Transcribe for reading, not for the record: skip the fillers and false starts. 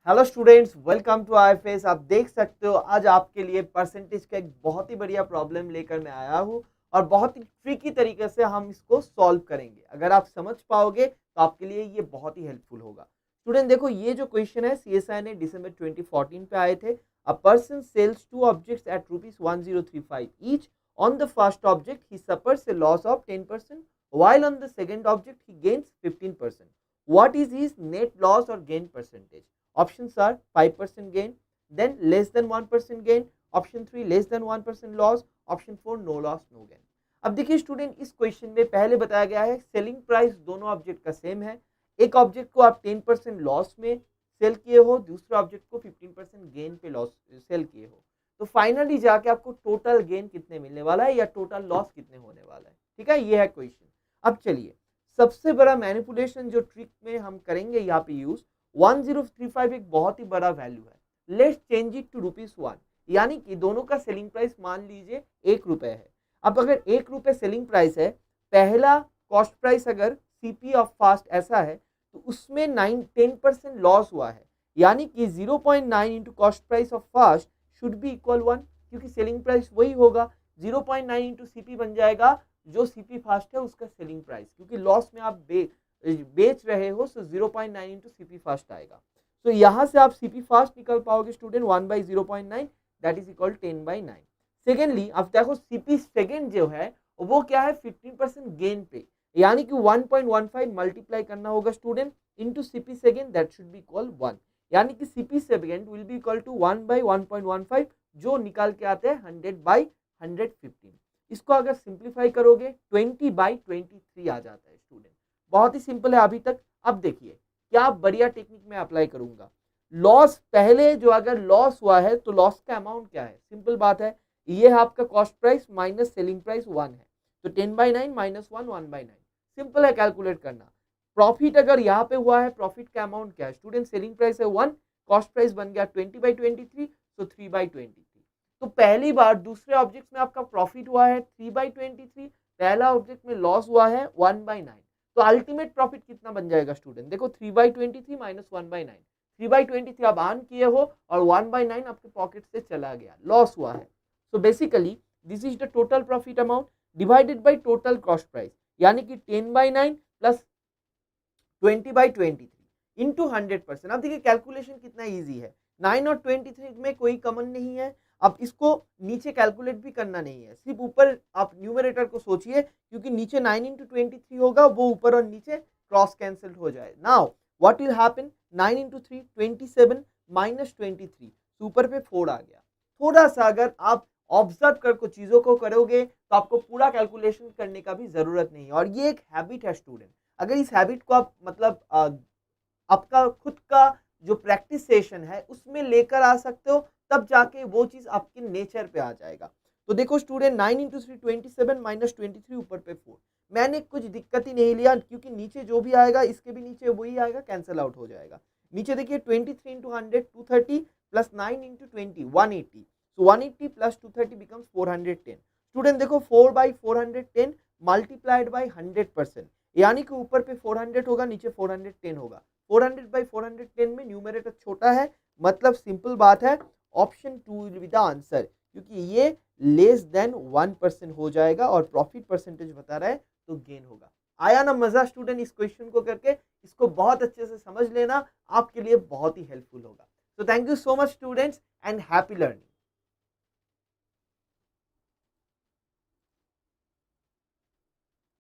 Hello students, welcome to IFS. आप देख सकते हो आज आपके लिए परसेंटेज का एक बहुत ही बढ़िया प्रॉब्लम लेकर मैं आया हूँ और बहुत ही ट्रिकी तरीके से हम इसको सॉल्व करेंगे। अगर आप समझ पाओगे तो आपके लिए ये बहुत ही हेल्पफुल होगा। स्टूडेंट देखो, ये जो क्वेश्चन है सीएसआई ने दिसंबर 2014 पे आए थे। A person sells two objects at ₹1035 each. On the first object he suffers a loss of 10%, while on the second object he gains 15%. What is his net loss or gain percentage? Options are 5% gain, then less than 1% gain, option 3 less than 1% loss, option 4 no loss no gain. अब देखिए student, इस question में पहले बताया गया है selling price दोनों object का सेम है। एक ऑब्जेक्ट को आप 10% लॉस में सेल किए हो, दूसरे ऑब्जेक्ट को 15% गेन पे लॉस सेल किए हो। तो फाइनली जाके आपको टोटल गेन कितने मिलने वाला है या टोटल लॉस कितने होने वाला है। ठीक है, ये है क्वेश्चन। अब चलिए, सबसे बड़ा मैनिपुलेशन जो ट्रिक में हम करेंगे यहाँ पे यूज, 1035 एक बहुत ही बड़ा वैल्यू है। लेट्स चेंज इट टू ₹1, यानी कि दोनों का सेलिंग प्राइस मान लीजिए ₹1 है। अब अगर ₹1 सेलिंग प्राइस है, पहला कॉस्ट प्राइस अगर सीपी ऑफ फास्ट ऐसा है तो उसमें 10% लॉस हुआ है, यानी कि 0.9 into cost price of fast should be equal 1, क्योंकि सेलिंग प्राइस वही होगा। 0.9 इंटू सीपी बन जाएगा जो सीपी फास्ट है उसका सेलिंग प्राइस, क्योंकि लॉस में आप बेच रहे हो, सो 0.9 इंटू सीपी फास्ट आएगा। तो यहां से आप सीपी फास्ट निकल पाओगे student 1/0.9, that is equal 10/9। Secondly अब देखो, सीपी सेकेंड जो है वो क्या है, 15% गेन पे, यानी कि 1.15 मल्टीप्लाई करना होगा student into CP second, that should be equal 1, यानी कि CP second will be equal to 1/1.15, जो निकाल के आते हैं 100/115। इसको अगर सिंप्लीफाई करोगे 20/23 आ जाता है स्टूडेंट। बहुत ही सिंपल है अभी तक। अब देखिए क्या बढ़िया टेक्निक में अप्लाई करूंगा। लॉस पहले जो अगर लॉस हुआ है तो लॉस का अमाउंट क्या है, सिंपल बात है, ये है आपका cost price minus selling price 1 है, तो 10/9 माइनस 1 1/9। सिंपल है कैलकुलेट करना। प्रॉफिट अगर यहाँ पे हुआ है, प्रॉफिट का अमाउंट क्या है स्टूडेंट, सेलिंग प्राइस है 1, कॉस्ट प्राइस बन गया 20/23, तो 3/23। तो पहली बार दूसरे ऑब्जेक्ट में आपका प्रॉफिट हुआ है 3/23, पहला ऑब्जेक्ट में लॉस हुआ है 1/9। तो अल्टीमेट प्रॉफिट कितना बन जाएगा स्टूडेंट, देखो 3/23 माइनस 1/9, 3/23 आप अर्न किए हो और 1/9 आपके पॉकेट से चला गया, लॉस हुआ है। So basically this is the total profit amount divided by total cost price, यानी कि 10/9 प्लस 20/23 इंटू 100%। अब देखिए कैलकुलेशन कितना ईजी है, 9 और 23 में कोई कॉमन नहीं है। अब इसको नीचे कैलकुलेट भी करना नहीं है, सिर्फ ऊपर आप न्यूमरेटर को सोचिए, क्योंकि नीचे 9 इंटू 23 होगा, वो ऊपर और नीचे क्रॉस कैंसिल हो जाए। Now what will happen, 9 into 3 27 minus 23, ऊपर पे 4 आ गया। थोड़ा सा अगर आप ऑब्जर्व कर चीजों को करोगे तो आपको पूरा कैलकुलेशन करने का भी जरूरत नहीं है। और ये एक हैबिट है स्टूडेंट, अगर इस हैबिट को आप मतलब आपका खुद का जो प्रैक्टिस सेशन है उसमें लेकर आ सकते हो, तब जाके वो चीज आपके नेचर पे आ जाएगा। तो देखो स्टूडेंट, 9 इंटू 3 27 माइनस 23, ऊपर पे 4। मैंने कुछ दिक्कत ही नहीं लिया, क्योंकि नीचे जो भी आएगा इसके भी नीचे वही आएगा, कैंसिल आउट हो जाएगा। नीचे देखिए 23 इंटू 100 230 प्लस 9 इंटू 20 180, सो 180 प्लस 230 बिकम्स 410। स्टूडेंट देखो 4/410 मल्टीप्लाइड बाई 100%, यानी कि ऊपर पे 400 होगा, नीचे 410 होगा। 400/410 में न्यूमरेटर छोटा है, मतलब सिंपल बात है, option 2 will be the answer, क्योंकि ये लेस देन 1% हो जाएगा और प्रॉफिट परसेंटेज बता रहा है तो गेन होगा। आया ना मजा स्टूडेंट इस क्वेश्चन को करके, इसको बहुत अच्छे से समझ लेना, आपके लिए बहुत ही हेल्पफुल होगा। तो thank you so much students and happy learning.